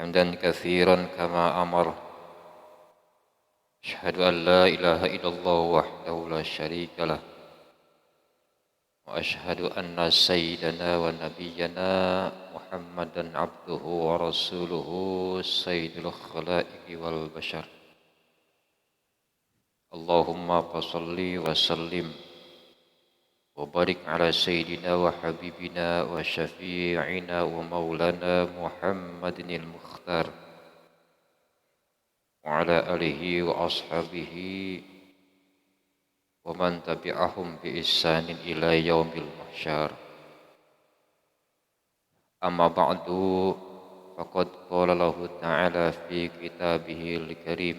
حمدا كثيرا كما أمر. أشهد أن لا إله إلا الله وحده لا شريك له، وأشهد أن سيدنا ونبينا محمدا عبده ورسوله سيد الخلائق والبشر. اللهم فصل وسلم وبارك على سيدنا وحبيبنا وشفيعنا ومولانا محمد المختار وعلى آله وأصحابه ومن تبعهم بإحسان إلى يوم المحشر. أما بعد، فقد قال الله تعالى في كتابه الكريم: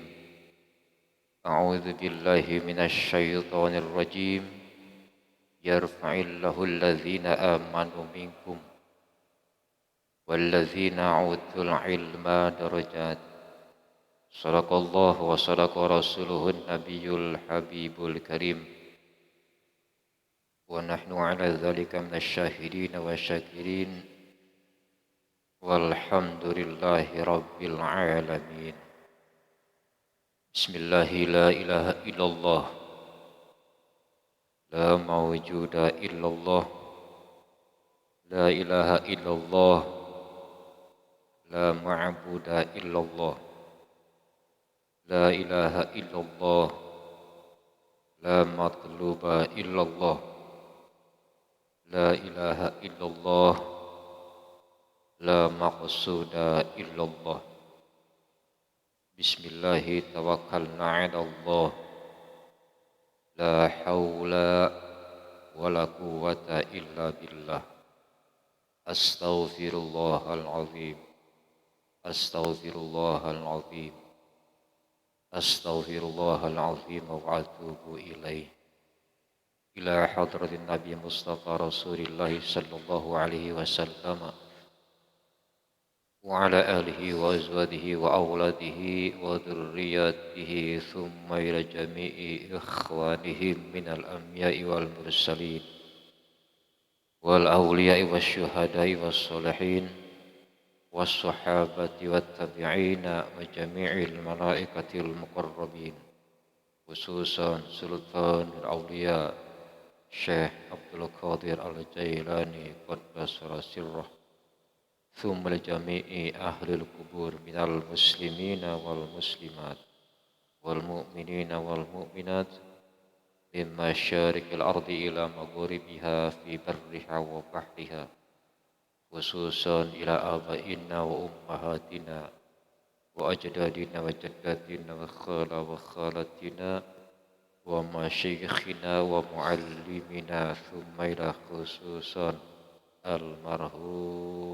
أعوذ بالله من الشيطان الرجيم، يرفع الله الذين آمنوا منكم والذين أوتوا العلم درجات. صدق الله وصدق رسوله النبي الحبيب الكريم، ونحن على ذلك من الشاهدين والشاكرين، والحمد لله رب العالمين. بسم الله، لا إله إلا الله، لا موجود إلا الله، لا إله إلا الله، لا معبود إلا الله، لا إله إلا الله، لا مطلوب إلا الله، لا إله إلا الله، لا مقصود إلا الله. بسم الله توكلنا على الله، لا حول ولا قوة إلا بالله. أستغفر الله العظيم، أستغفر الله العظيم، أستغفر الله العظيم وأتوب إليه. إلى حضرة النبي مصطفى رسول الله صلى الله عليه وسلم وعلى آله وأزواجه وأولاده وذرياته، ثم إلى جميع إخوانهم من الأنبياء والمرسلين والأولياء والشهداء والصالحين والصحابة والتابعين وجميع الملائكة المقربين، خصوصا سلطان الأولياء الشيخ عبد القادر الجيلاني قدس سره، ثم لجميع أهل القبور من المسلمين والمسلمات والمؤمنين والمؤمنات من مشارق الأرض إلى مغاربها في برها وبحرها، خصوصا إلى آبائنا وأمهاتنا وأجدادنا وجداتنا وخال وخالتنا ومشايخنا ومعلمنا، ثم إلى خصوصا المرحوم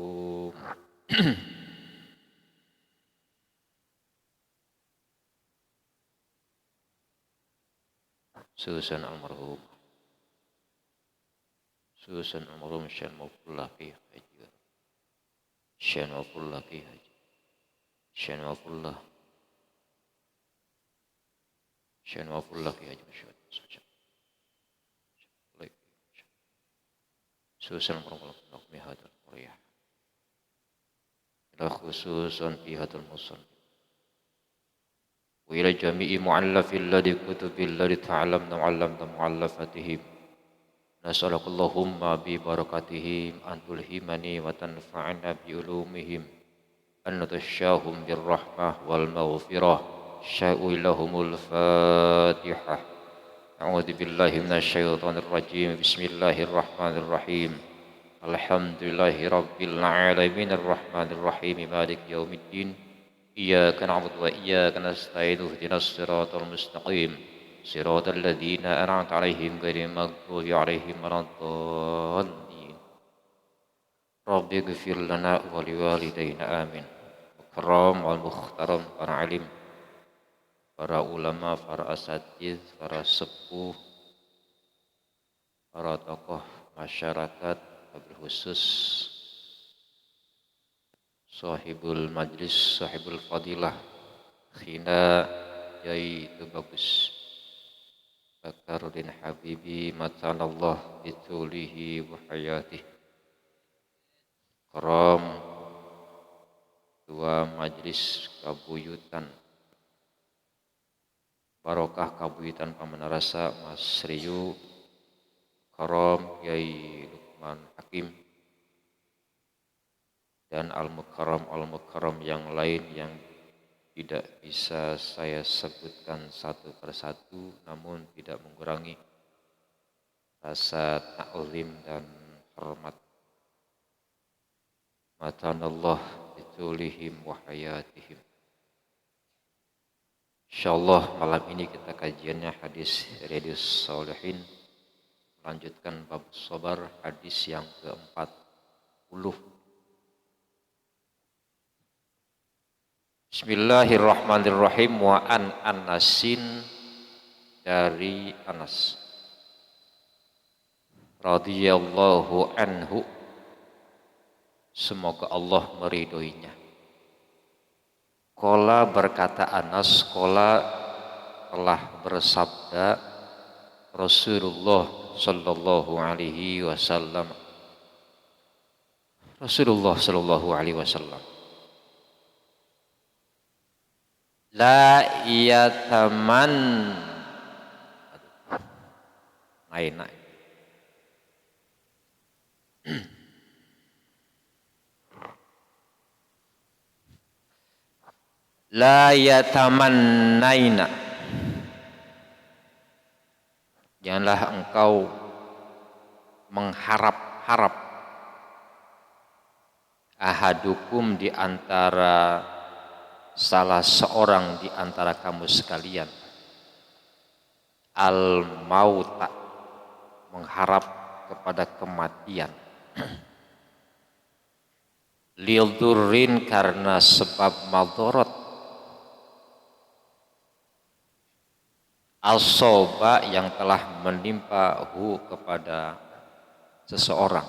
Susan almarhum Susan almarhum Syekh Maulana Ki Haji Syekh Maulana Ki Haji Syekh Maulana Ki Haji Susan almarhum fi hadal quriyah ila khususan fi hadal musal wa ila jami'i mu'allafil ladhi kutubil ladhi ta'alamna wa'allamna mu'allafatihim. Nas'alakallahumma bi barakatihim an tulhimani wa tanfa'ana bi ulumihim an natashahum bir rahmah wal maghfirah. Sya'u lahumul fatihah. A'udzu billahi minasy syaithanir rajim. Bismillahirrahmanirrahim. Alhamdulillahi rabbil alamin arrahmanir rahim maliki yaumiddin. Iyyaka na'budu wa iyyaka nasta'in ihdinas siratal mustaqim siratal ladzina an'amta 'alaihim ghairil maghdubi 'alaihim waladdallin. Rabbi ighfir lana wa liwalidayna amin. Karam wal muhtaram para alim, para ulama, para asatiz, para sepuh, para tokoh masyarakat, wabil khusus sahibul majlis, sahibul fadilah, khina Yai itu bagus Bakarudin Habibi matanallah bitulihi wa hayatih. Karam Ketua Majelis Kabuyutan Barokah Kabuyutan Pamanarasa Mas Riyu Karom Yai Lukman Hakim dan Al-Mukarram yang lain yang tidak bisa saya sebutkan satu persatu, namun tidak mengurangi rasa ta'zim dan hormat. Matanallah bitulihim wa hayatihim. Insyaallah malam ini kita kajiannya hadis Riyadhus Shalihin, melanjutkan bab sabar, hadis yang ke-40. Bismillahirrahmanirrahim. Wa an Anasin, dari Anas radhiyallahu anhu, semoga Allah meridhoinya. Qala, berkata Anas, qala, telah bersabda Rasulullah sallallahu alaihi wasallam, Rasulullah sallallahu alaihi wasallam, la yataman naina la yatamannaina, janganlah engkau mengharap-harap, ahadukum, di antara salah seorang di antara kamu sekalian, al-mauta, mengharap kepada kematian, lildurrin, karena sebab madorot, asoba, yang telah menimpa hu, kepada seseorang.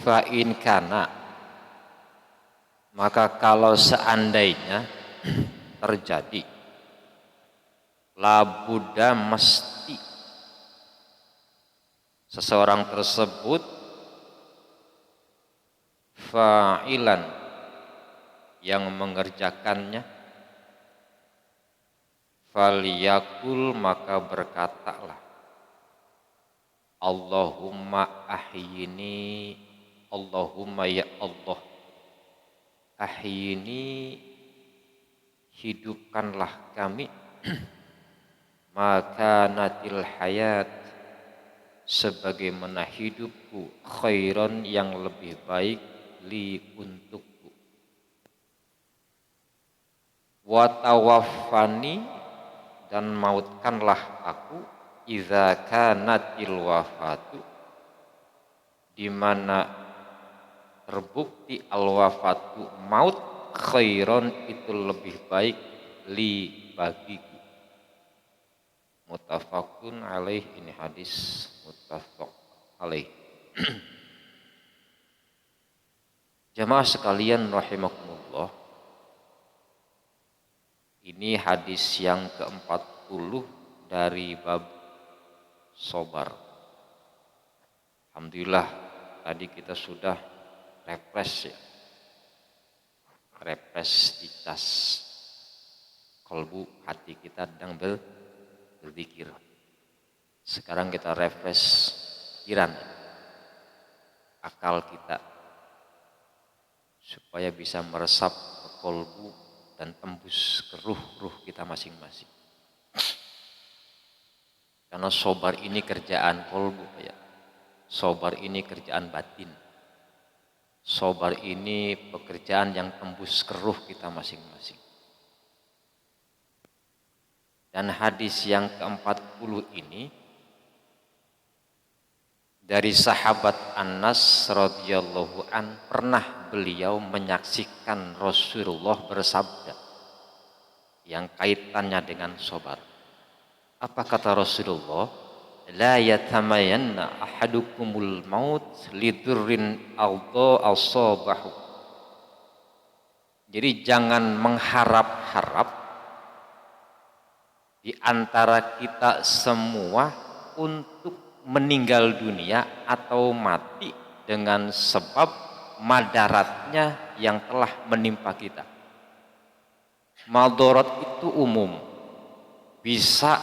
Fa'in kana, maka kalau seandainya terjadi, labuda, mesti, seseorang tersebut fa'ilan, yang mengerjakannya, faliyakul, maka berkatalah, Allahumma ahyini, Allahumma ya Allah, ahyini, hidupkanlah kami, maka natil hayat, sebagaimana hidupku, khairan, yang lebih baik, li, untukku, wa tawaffani, dan mautkanlah aku, idza kanatil wafatu, di mana terbukti al-wafatu, maut, khairon, itu lebih baik, li, bagiku. Muttafaqun alaih, ini hadis muttafaq alaih. Jamaah sekalian rahimakumullah, ini hadis yang ke-40 dari bab sabar. Alhamdulillah tadi kita sudah refresh di tas kalbu, hati kita sedang berzikir. Sekarang kita refresh pikiran, akal kita, supaya bisa meresap ke kalbu dan tembus ke ruh kita masing-masing. Karena sabar ini kerjaan kalbu, ya. Sabar ini kerjaan batin. Sabar ini pekerjaan yang tembus ke ruh kita masing-masing. Dan hadis yang ke-40 ini dari sahabat Anas radhiyallahu an, pernah beliau menyaksikan Rasulullah bersabda yang kaitannya dengan sabar. Apa kata Rasulullah? La yatamayanna ahadukumul maut lidurrin aldo asabahu. Jadi jangan mengharap-harap di antara kita semua untuk meninggal dunia atau mati dengan sebab madaratnya yang telah menimpa kita. Madarat itu umum, bisa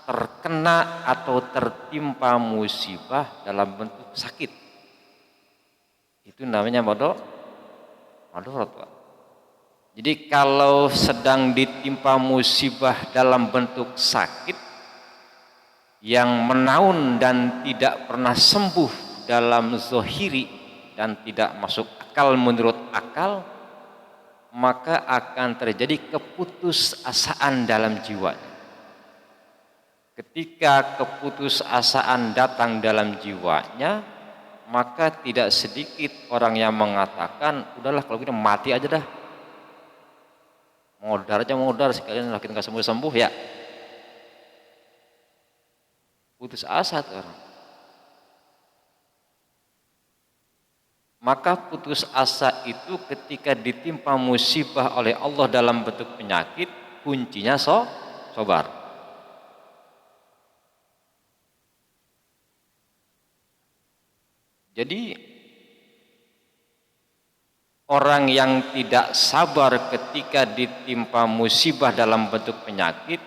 terkena atau tertimpa musibah dalam bentuk sakit. Itu namanya madarat, Pak. Jadi kalau sedang ditimpa musibah dalam bentuk sakit yang menaun dan tidak pernah sembuh dalam zahiri dan tidak masuk akal menurut akal, maka akan terjadi keputusasaan dalam jiwanya. Ketika keputusasaan datang dalam jiwanya, maka tidak sedikit orang yang mengatakan, udahlah kalau gitu mati aja dah, modar aja modar, sekalian kita nggak sembuh-sembuh ya. Putus asa tuh orang. Maka putus asa itu ketika ditimpa musibah oleh Allah dalam bentuk penyakit, kuncinya sabar. Jadi orang yang tidak sabar ketika ditimpa musibah dalam bentuk penyakit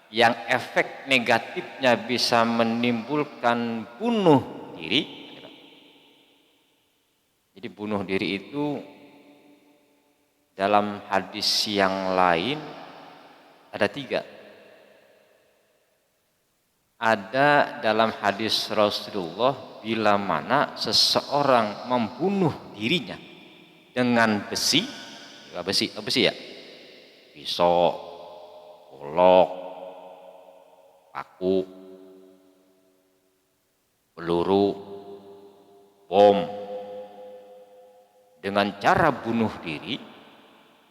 yang efek negatifnya bisa menimbulkan bunuh diri. Jadi bunuh diri itu dalam hadis yang lain ada 3. Ada dalam hadis Rasulullah, bila mana seseorang membunuh dirinya dengan besi ya, pisau, golok, paku, peluru, bom, dengan cara bunuh diri,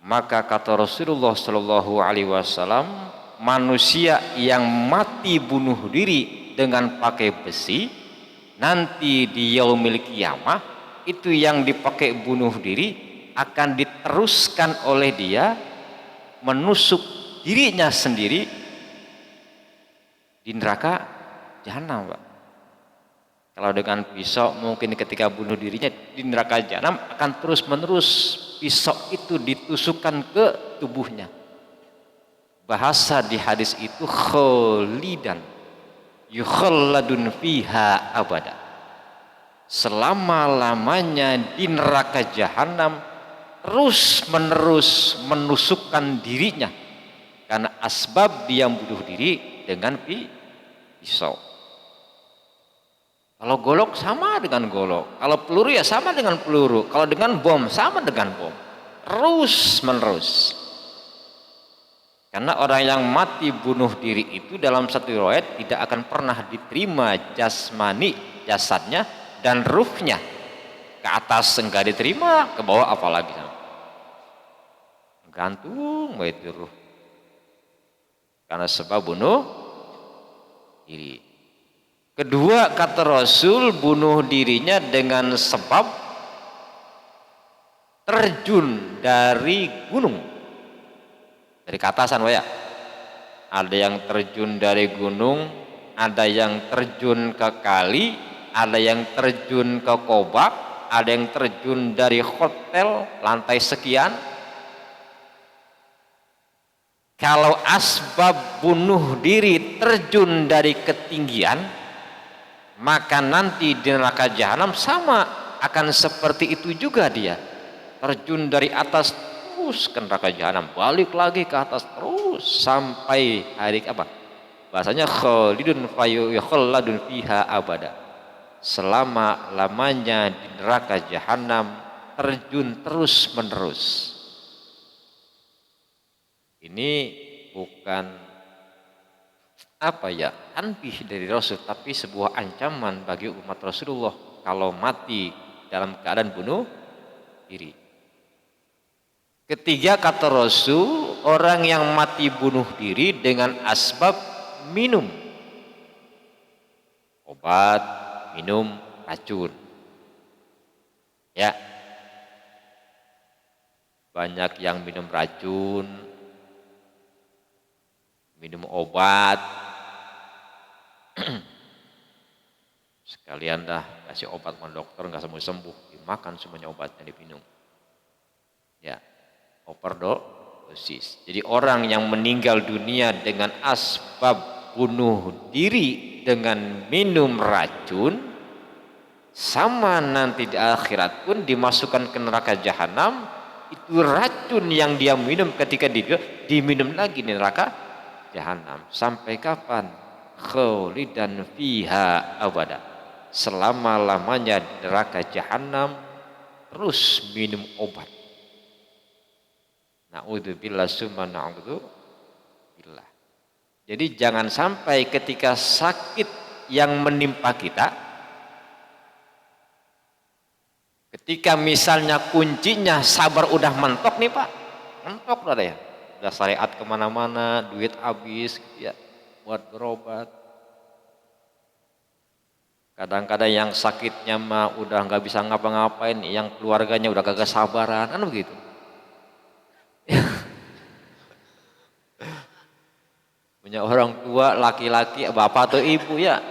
maka kata Rasulullah Shallallahu Alaihi Wasallam, manusia yang mati bunuh diri dengan pakai besi, nanti di yaumil qiyamah itu yang dipakai bunuh diri akan diteruskan oleh dia menusuk dirinya sendiri di neraka jahanam, Pak. Kalau dengan pisau mungkin ketika bunuh dirinya di neraka jahanam akan terus menerus pisau itu ditusukkan ke tubuhnya. Bahasa di hadis itu kholidan yukhalladun fiha abada, selama-lamanya di neraka jahanam terus menerus menusukkan dirinya karena asbab dia bunuh diri dengan pisau. Kalau golok sama dengan golok, kalau peluru ya sama dengan peluru, kalau dengan bom sama dengan bom, terus menerus. Karena orang yang mati bunuh diri itu dalam satu riwayat tidak akan pernah diterima jasmani, jasadnya dan ruhnya. Ke atas enggak diterima, ke bawah apalagi. Gantung itu ruh. Karena sebab bunuh diri. Kedua, kata Rasul, bunuh dirinya dengan sebab terjun dari gunung. Dari keatasan, ya. Ada yang terjun dari gunung, ada yang terjun ke kali, ada yang terjun ke kobak, ada yang terjun dari hotel lantai sekian. Kalau asbab bunuh diri terjun dari ketinggian, maka nanti di neraka jahanam sama akan seperti itu juga dia. Terjun dari atas terus ke neraka jahanam, balik lagi ke atas terus sampai hari apa? Bahasanya khalidun fayukhalladun fiha abada. Selama-lamanya di neraka jahanam, terjun terus menerus. Ini bukan tanbih dari Rasul, tapi sebuah ancaman bagi umat Rasulullah kalau mati dalam keadaan bunuh diri. Ketiga, kata Rasul, orang yang mati bunuh diri dengan asbab minum obat, minum racun. Ya, banyak yang minum racun, minum obat, Sekalian dah kasih obat sama dokter nggak sembuh, dimakan semuanya obatnya diminum. Ya, overdosis. Jadi orang yang meninggal dunia dengan asbab bunuh diri dengan minum racun, sama nanti di akhirat pun dimasukkan ke neraka jahanam. Itu racun yang dia minum ketika diminum lagi di neraka jahanam. Sampai kapan? Khalidan fiha abada. Selama-lamanya neraka jahanam, terus minum obat. Na'udzubillah summa na'udzubillah. Jadi jangan sampai ketika sakit yang menimpa kita, ketika misalnya kuncinya sabar udah mentok nih Pak, mentok udah ya, udah syariat kemana-mana, duit habis gitu ya, buat berobat. Kadang-kadang yang sakitnya mah udah nggak bisa ngapa-ngapain, yang keluarganya udah kagak sabaran, kan begitu. Punya orang tua laki-laki, bapak atau ibu ya,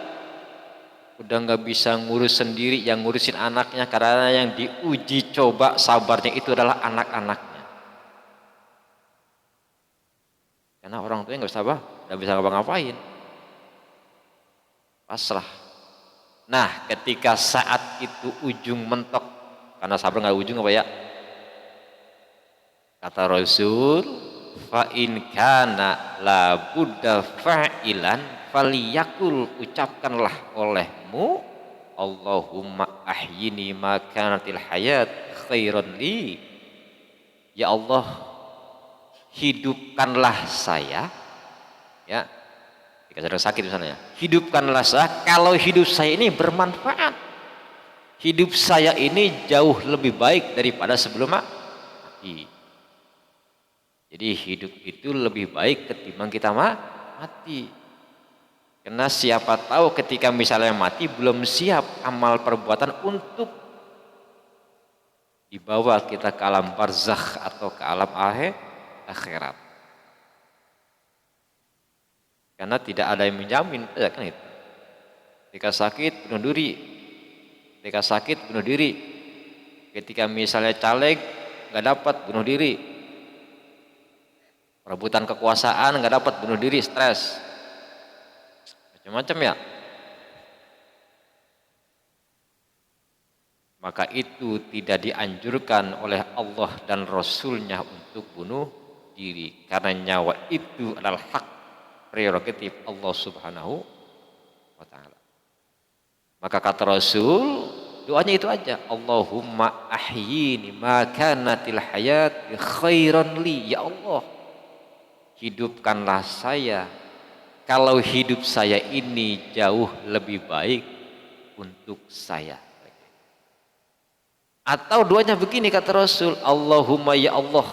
udah nggak bisa ngurus sendiri, yang ngurusin anaknya, karena yang diuji coba sabarnya itu adalah anak-anaknya. Karena orang tuanya nggak sabar, nggak bisa ngapa-ngapain, pasrah. Nah, ketika saat itu ujung mentok, karena sabar nggak ujung apa ya? Kata Rasul, fa in kana la budda fa'ilan faliyakul, ucapkanlah olehmu, Allahumma ahyini ma kanatil hayat khairan li. Ya Allah, hidupkanlah saya, ya. Jika sedang sakit misalnya, hidupkanlah saya kalau hidup saya ini bermanfaat. Hidup saya ini jauh lebih baik daripada sebelum mati. Jadi hidup itu lebih baik ketimbang kita mati. Karena siapa tahu ketika misalnya mati belum siap amal perbuatan untuk dibawa kita ke alam barzakh atau ke alam akhirat. Karena tidak ada yang menjamin, ya kan itu. Ketika sakit bunuh diri, ketika sakit bunuh diri, ketika misalnya caleg nggak dapat bunuh diri, perebutan kekuasaan nggak dapat bunuh diri, stres, macam-macam ya. Maka itu tidak dianjurkan oleh Allah dan Rasulnya untuk bunuh diri, karena nyawa itu adalah hak prerogatif Allah Subhanahu wa ta'ala. Maka kata Rasul, doanya itu aja, Allahumma ahyini ma kanatil hayat khairan li. Ya Allah, hidupkanlah saya kalau hidup saya ini jauh lebih baik untuk saya. Atau doanya begini kata Rasul, Allahumma ya Allah,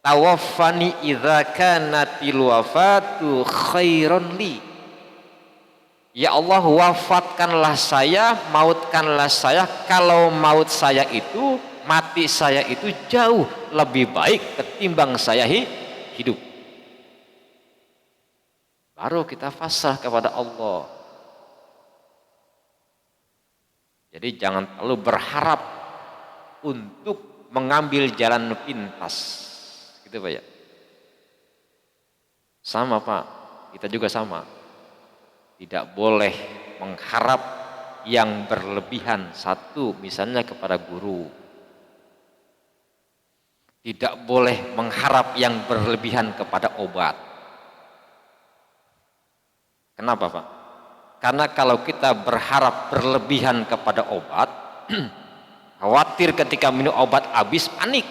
tawaffani idza kanatil wafatu khairan li. Ya Allah, wafatkanlah saya, mautkanlah saya kalau maut saya itu, mati saya itu jauh lebih baik ketimbang saya hidup. Baru kita pasrah kepada Allah. Jadi jangan terlalu berharap untuk mengambil jalan pintas. Gitu Pak ya. Sama Pak, kita juga sama. Tidak boleh mengharap yang berlebihan. Satu, misalnya kepada guru. Tidak boleh mengharap yang berlebihan kepada obat. Kenapa Pak? Karena kalau kita berharap berlebihan kepada obat, khawatir ketika minum obat habis panik.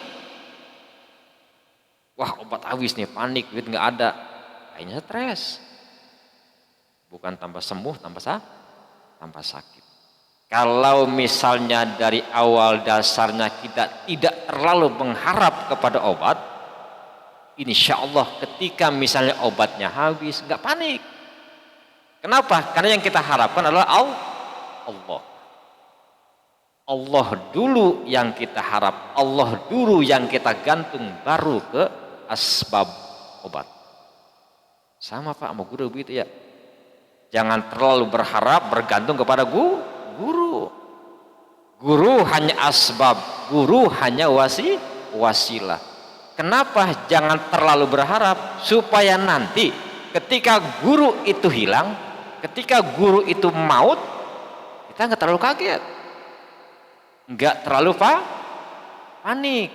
Wah, obat habis nih, panik, duit nggak ada, akhirnya stres. Bukan tambah sembuh, tambah sakit. Kalau misalnya dari awal dasarnya kita tidak terlalu mengharap kepada obat, insya Allah ketika misalnya obatnya habis, nggak panik. Kenapa? Karena yang kita harapkan adalah Allah. Allah dulu yang kita harap, Allah dulu yang kita gantung, baru ke asbab obat. Sama Pak, sama guru begitu ya. Jangan terlalu berharap bergantung kepada guru. Guru hanya asbab, guru hanya wasilah. Kenapa jangan terlalu berharap? Supaya nanti ketika guru itu hilang, ketika guru itu maut, kita nggak terlalu kaget, nggak terlalu panik.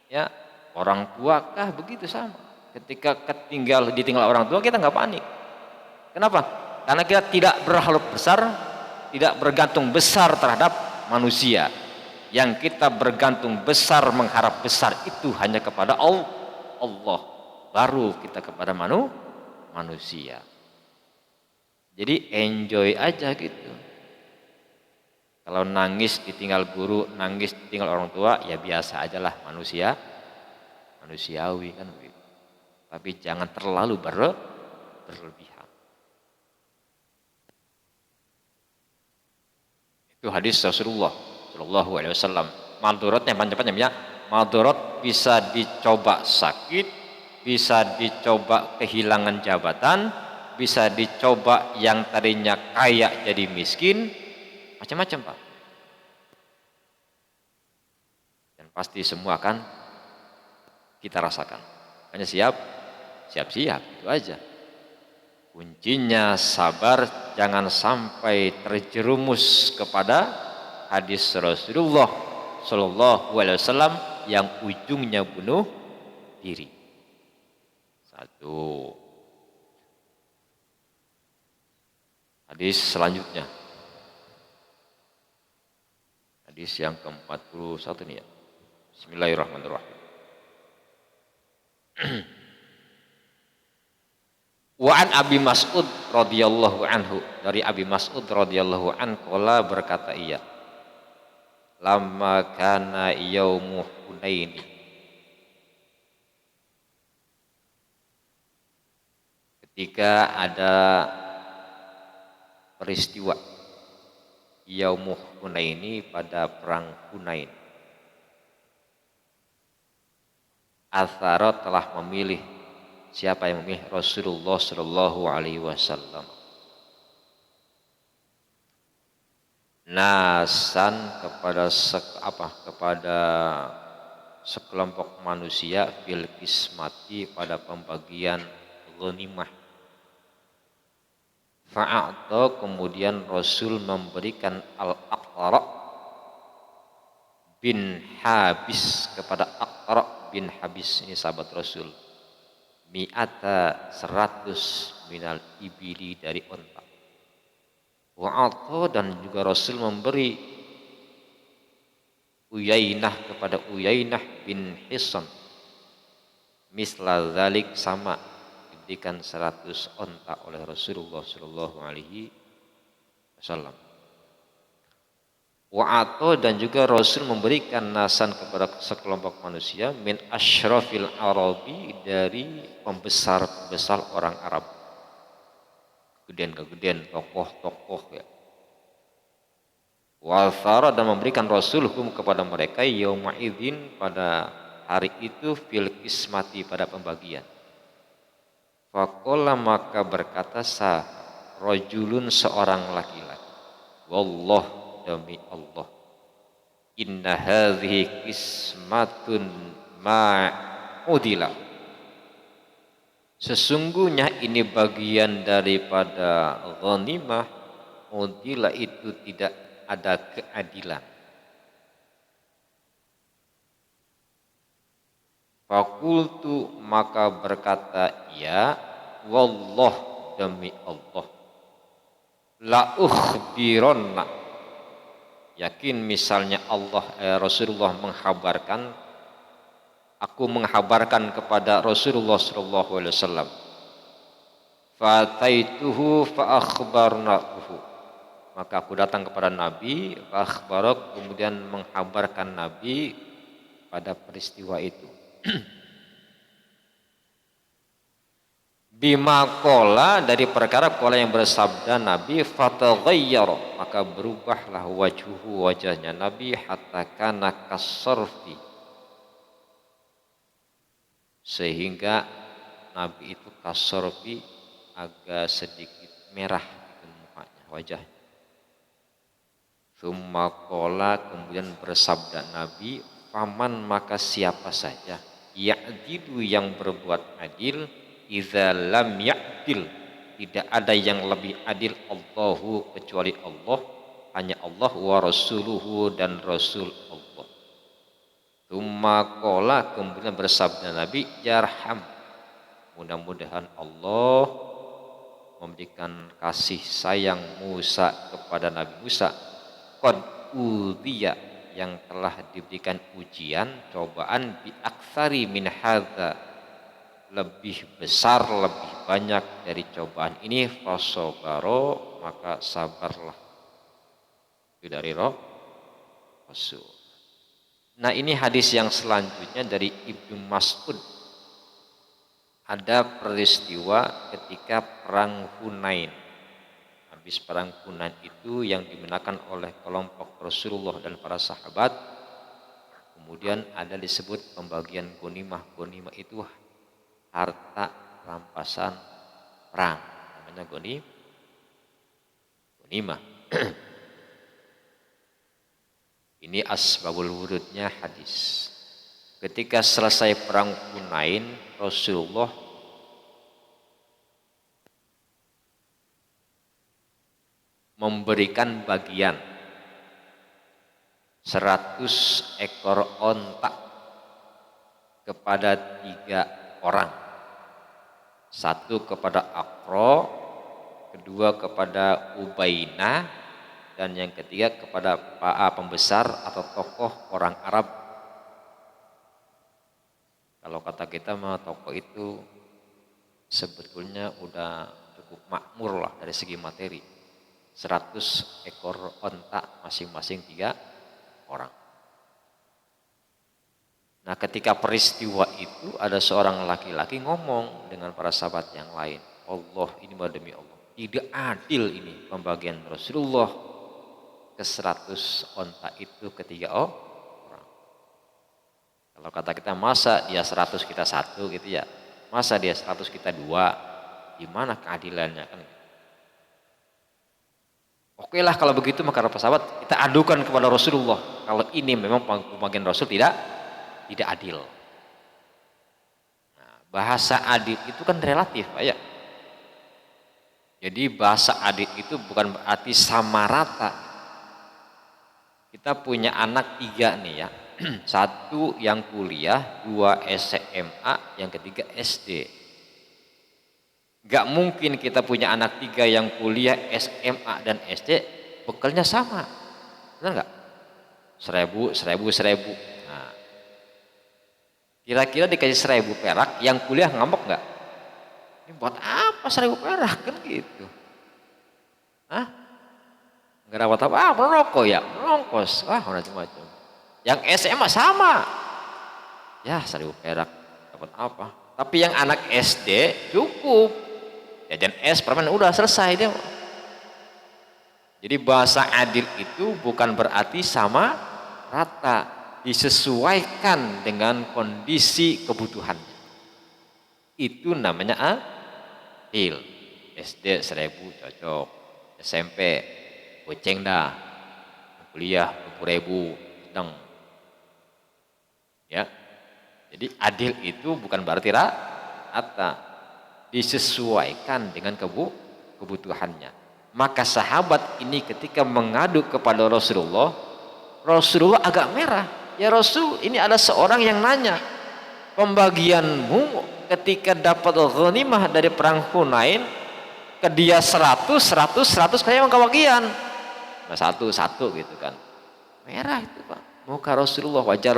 Ya, orang tua kah begitu sama. Ketika ditinggal orang tua, kita nggak panik. Kenapa? Karena kita tidak berharap besar, tidak bergantung besar terhadap manusia. Yang kita bergantung besar, mengharap besar itu hanya kepada Allah. Baru kita kepada manusia. Jadi enjoy aja gitu. Kalau nangis ditinggal guru, nangis ditinggal orang tua, ya biasa aja lah, manusiawi kan begitu. Tapi jangan terlalu berlebihan. Itu hadis Rasulullah Shallallahu Alaihi Wasallam. Madorotnya panjang-panjang ya. Madorot bisa dicoba sakit, bisa dicoba kehilangan jabatan, bisa dicoba yang tadinya kaya jadi miskin, macam-macam Pak. Dan pasti semua akan kita rasakan. Hanya siap-siap itu aja. Kuncinya sabar, jangan sampai terjerumus kepada hadis Rasulullah Shallallahu Alaihi Wasallam yang ujungnya bunuh diri. Satu. Hadis selanjutnya. Hadis yang ke-41 nih ya. Bismillahirrahmanirrahim. Wa an Abi Mas'ud radhiyallahu anhu, dari Abi Mas'ud radhiyallahu anhu qala, berkata ia, lamma kana yaumu Hunain, ketika ada peristiwa yaumu Hunaini, pada perang Hunain, Athara, telah memilih. Siapa yang memilih? Rasulullah Shallallahu Alaihi Wasallam. Nasan, kepada kepada sekelompok manusia, fil qismati, pada pembagian ghanimah. Fa'ata, kemudian Rasul memberikan Al-Aqra bin Habis, kepada Aqra bin Habis, ini sahabat Rasul, mi'ata 100 minal ibili, dari onta. Wa'ata, dan juga Rasul memberi Uyainah, kepada Uyainah bin Hisan, misla dzalik, sama, diberikan 100 onta oleh Rasulullah Shallallahu Alaihi Wasallam. Wa'ata, dan juga Rasul memberikan nasan kepada sekelompok manusia, min asyrafil arabi, dari pembesar-pembesar orang Arab, kegedean-kegedean, tokoh-tokoh ya. Wa'athara, dan memberikan Rasul hukum kepada mereka, yauma idzin, pada hari itu, fil qismati, pada pembagian. Faqala, maka berkata rajulun, seorang laki-laki, wallah, demi Allah, inna hadhihi qismatun ma'udila, sesungguhnya ini bagian daripada ghanimah, udila, itu tidak ada keadilan. Fakultu, maka berkata ya, wallah, demi Allah, la ukhbironna, yakin misalnya Rasulullah menghabarkan, aku menghabarkan kepada Rasulullah Shallallahu Alaihi Wasallam, fataituhu fa akhbarnahu, maka aku datang kepada Nabi, fa akhbarak, kemudian menghabarkan Nabi pada peristiwa itu. Bima qala, dari perkara qala yang bersabda Nabi, fataghayyara, maka berubahlah wajhuhu, wajahnya Nabi, hatta kana kasarfi, sehingga Nabi itu kasarfi, agak sedikit merah mukanya, wajah. Tsumma qala, kemudian bersabda Nabi, faman maka siapa saja ya'dilu yang berbuat adil, idza lam ya'dil, tidak ada yang lebih adil Allahu kecuali Allah, hanya Allah, wa rasuluhu dan rasul Allah. Tsumma qala, kemudian bersabda Nabi, yarham, mudah-mudahan Allah memberikan kasih sayang Musa kepada Nabi Musa, qad udhiya, yang telah diberikan ujian, cobaan, bi aktsari min hadza, lebih besar, lebih banyak dari cobaan ini, fasobaro, maka sabarlah. Itu dari Rasul. Nah, ini hadis yang selanjutnya dari Ibnu Mas'ud. Ada peristiwa ketika perang Hunain. Habis perang Hunain itu yang dimenangkan oleh kelompok Rasulullah dan para sahabat. Kemudian ada disebut pembagian ghanimah. Ghanimah itu harta rampasan perang, namanya ghanimah. Ini asbabul wurudnya hadis. Ketika selesai perang Hunain, Rasulullah memberikan bagian 100 ekor onta kepada 3 orang. Satu kepada Aqra, kedua kepada Ubainah, dan yang ketiga kepada pembesar atau tokoh orang Arab. Kalau kata kita mah tokoh itu sebetulnya udah cukup makmur lah dari segi materi. 100 ekor onta masing-masing 3 orang. Nah, ketika peristiwa itu ada seorang laki-laki ngomong dengan para sahabat yang lain, Allah, ini demi Allah, tidak adil ini pembagian Rasulullah ke 100 onta itu ke 3 orang. Kalau kata kita, masa dia 100 kita 1 gitu ya, masa dia 100 kita 2, gimana keadilannya kan? Oke lah kalau begitu, maka para sahabat kita adukan kepada Rasulullah, kalau ini memang pembagian Rasul tidak adil. Nah, bahasa adil itu kan relatif, ya. Jadi bahasa adil itu bukan berarti sama rata. Kita punya anak 3 nih ya, 1 yang kuliah, 2 SMA, yang ketiga SD. Gak mungkin kita punya anak 3 yang kuliah, SMA dan SD bekalnya sama, benar gak? 1000. Nah, kira-kira dikasih 1000 perak, yang kuliah ngambek gak? Ini buat apa 1000 perak kan gitu? Hah? Gak dapat apa? Merokok ya, merongkos, macam-macam. Yang SMA sama, ya 1000 perak dapat apa? Tapi yang anak SD cukup jajan es permen udah selesai dia. Jadi bahasa adil itu bukan berarti sama rata, disesuaikan dengan kondisi kebutuhannya. Itu namanya adil. SD 1000 cocok, SMP goceng dah, kuliah 20.000 sedang. Ya. Jadi adil itu bukan berarti rata, disesuaikan dengan kebutuhannya. Maka sahabat ini ketika mengadu kepada Rasulullah, Rasulullah agak merah. Ya Rasul, ini ada seorang yang nanya, pembagianmu ketika dapat ghanimah dari perang Hunain, ke dia 100 kayak emang kebagian. Nah, satu gitu kan. Merah itu Pak. Muka Rasulullah, wajah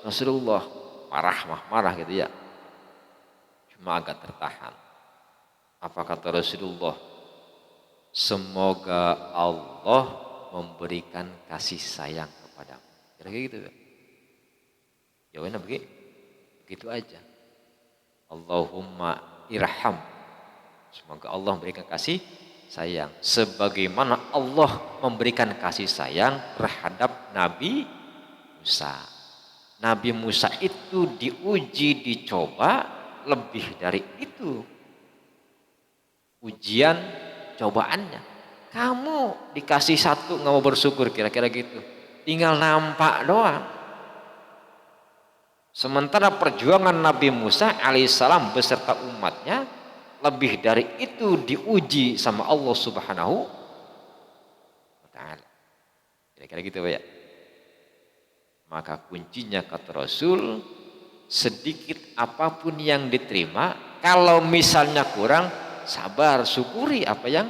Rasulullah marah gitu ya. Cuma agak tertahan. Apa kata Rasulullah? Semoga Allah memberikan kasih sayang kepadamu. Kira-kira gitu ya. Jawabnya begitu aja. Allahumma irham. Semoga Allah memberikan kasih sayang. Sebagaimana Allah memberikan kasih sayang terhadap Nabi Musa. Nabi Musa itu diuji, dicoba lebih dari itu. Ujian cobaannya. Kamu dikasih satu nggak mau bersyukur, kira-kira gitu. Tinggal nampak doang. Sementara perjuangan Nabi Musa alaihissalam beserta umatnya lebih dari itu diuji sama Allah Subhanahu wa taala. Kira-kira gitu ya. Maka kuncinya kata Rasul, sedikit apapun yang diterima, kalau misalnya kurang, sabar, syukuri apa yang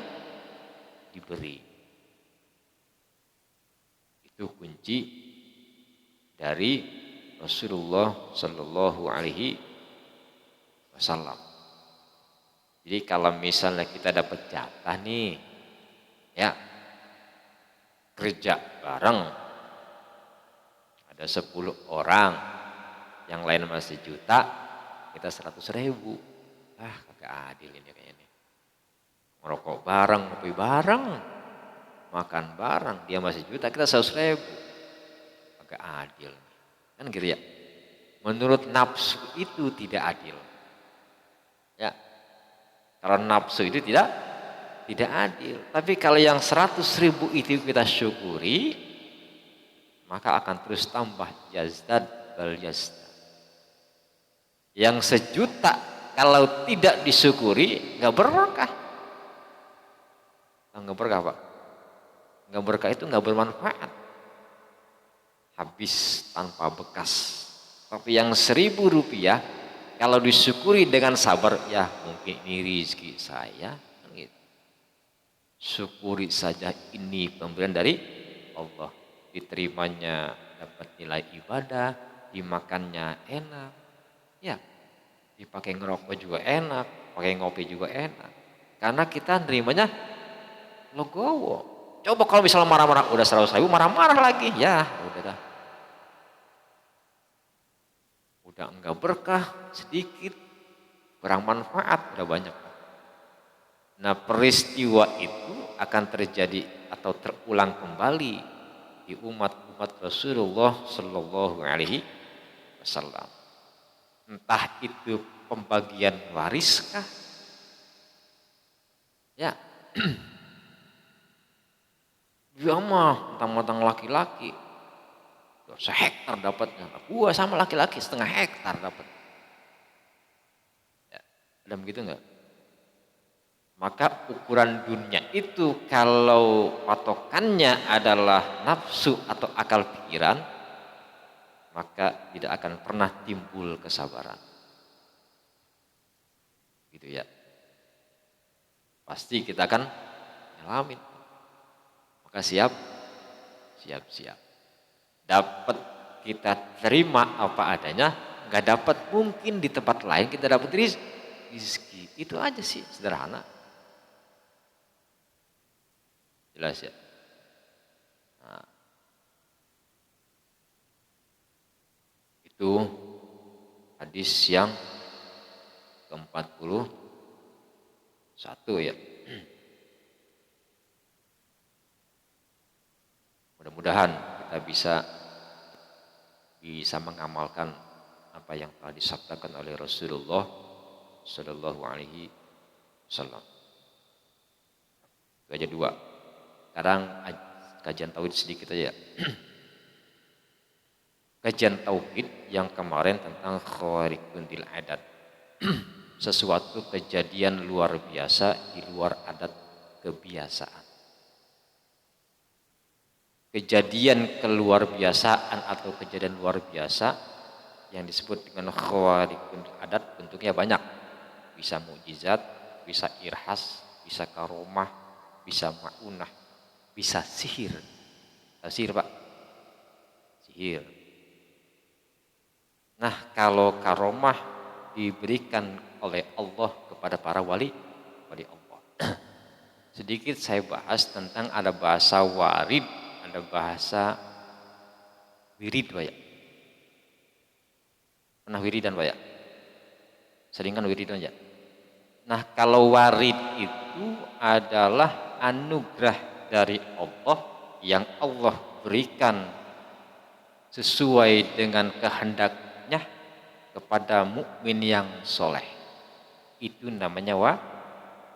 diberi. Itu kunci dari Rasulullah Shallallahu Alaihi Wasallam. Jadi kalau misalnya kita dapat jatah nih, ya kerja bareng, ada 10 orang, yang lain masih juta, kita 100.000. Kagak adil ini kayaknya. Ngerokok bareng, ngopi bareng, makan bareng, dia masih juta, kita 100.000. Kagak adil. Kan gitu ya. Menurut nafsu itu tidak adil. Ya. Kalau nafsu itu tidak adil. Tapi kalau yang 100.000 itu kita syukuri, maka akan terus tambah yazdad bal yazdad. Yang 1.000.000 kalau tidak disyukuri nggak berkah. Nggak berkah Pak. Nggak berkah itu nggak bermanfaat. Habis tanpa bekas. Tapi yang 1.000 rupiah kalau disyukuri dengan sabar, ya mungkin ini rezeki saya. Gitu. Syukuri saja ini pemberian dari Allah. Diterimanya dapat nilai ibadah, dimakannya enak, ya dipakai ngerokok juga enak, pakai ngopi juga enak. Karena kita nerimanya legowo. Coba kalau misalnya marah-marah, udah 100.000 marah-marah lagi, ya udah dah. Udah enggak berkah, sedikit, kurang manfaat, udah banyak. Nah peristiwa itu akan terjadi atau terulang kembali di umat-umat Rasulullah Shallallahu Alaihi Wasallam. Entah itu pembagian wariskah, ya, dia mah mentang-mentang laki-laki, 1 hektar dapatnya. Gua sama laki-laki 0,5 hektar dapat. Ya, ada begitu enggak? Maka ukuran dunia itu kalau patokannya adalah nafsu atau akal pikiran, maka tidak akan pernah timbul kesabaran. Gitu ya. Pasti kita akan ngalamin. Maka siap. Dapat kita terima apa adanya, nggak dapat mungkin di tempat lain kita dapat rezeki. Itu aja sih, sederhana. Jelas ya. Nah, itu hadis yang ke-41 ya. Mudah-mudahan kita bisa mengamalkan apa yang telah disabdakan oleh Rasulullah Shallallahu Alaihi Wasallam. Itu aja 2. Sekarang kajian tauhid sedikit aja. Kajian tauhid yang kemarin tentang khawariqun bil adat. Sesuatu kejadian luar biasa di luar adat kebiasaan. Kejadian keluar biasaan atau kejadian luar biasa yang disebut dengan khawariqun bil adat bentuknya banyak. Bisa mukjizat, bisa irhas, bisa karomah, bisa ma'unah, bisa sihir. Sihir Pak? Sihir. Nah kalau karomah diberikan oleh Allah kepada para wali Allah. Sedikit saya bahas tentang ada bahasa warid, ada bahasa wirid Pak ya. Pernah wiridan Pak ya? Sering kan wiridan ya? Nah kalau warid itu adalah anugerah dari Allah yang Allah berikan sesuai dengan kehendaknya kepada mukmin yang soleh. Itu namanya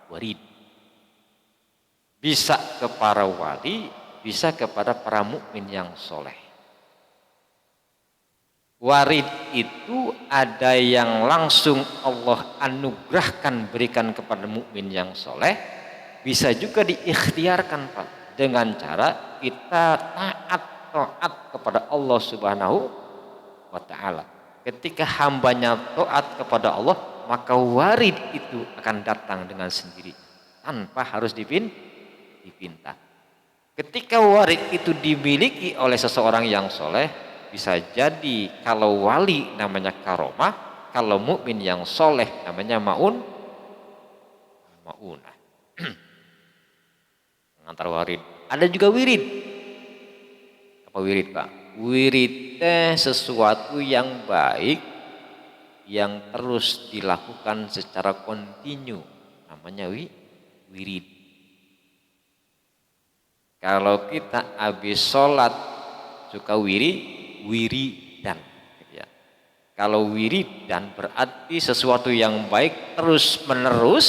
warid. bisa ke para wali, bisa kepada para mukmin yang soleh. Warid itu ada yang langsung Allah anugerahkan berikan kepada mukmin yang soleh, bisa juga diikhtiarkan Pak, dengan cara kita taat kepada Allah Subhanahu wa Ta'ala. Ketika hambanya taat kepada Allah, maka warid itu akan datang dengan sendiri tanpa harus dipinta. Ketika warid itu dimiliki oleh seseorang yang soleh, bisa jadi kalau wali namanya karomah, kalau mukmin yang soleh namanya maunah. Antar warid. Ada juga wirid. Apa wirid Pak? Wirid sesuatu yang baik yang terus dilakukan secara kontinu, namanya wirid. Kalau kita habis sholat suka wiridan ya. Kalau wiridan berarti sesuatu yang baik terus menerus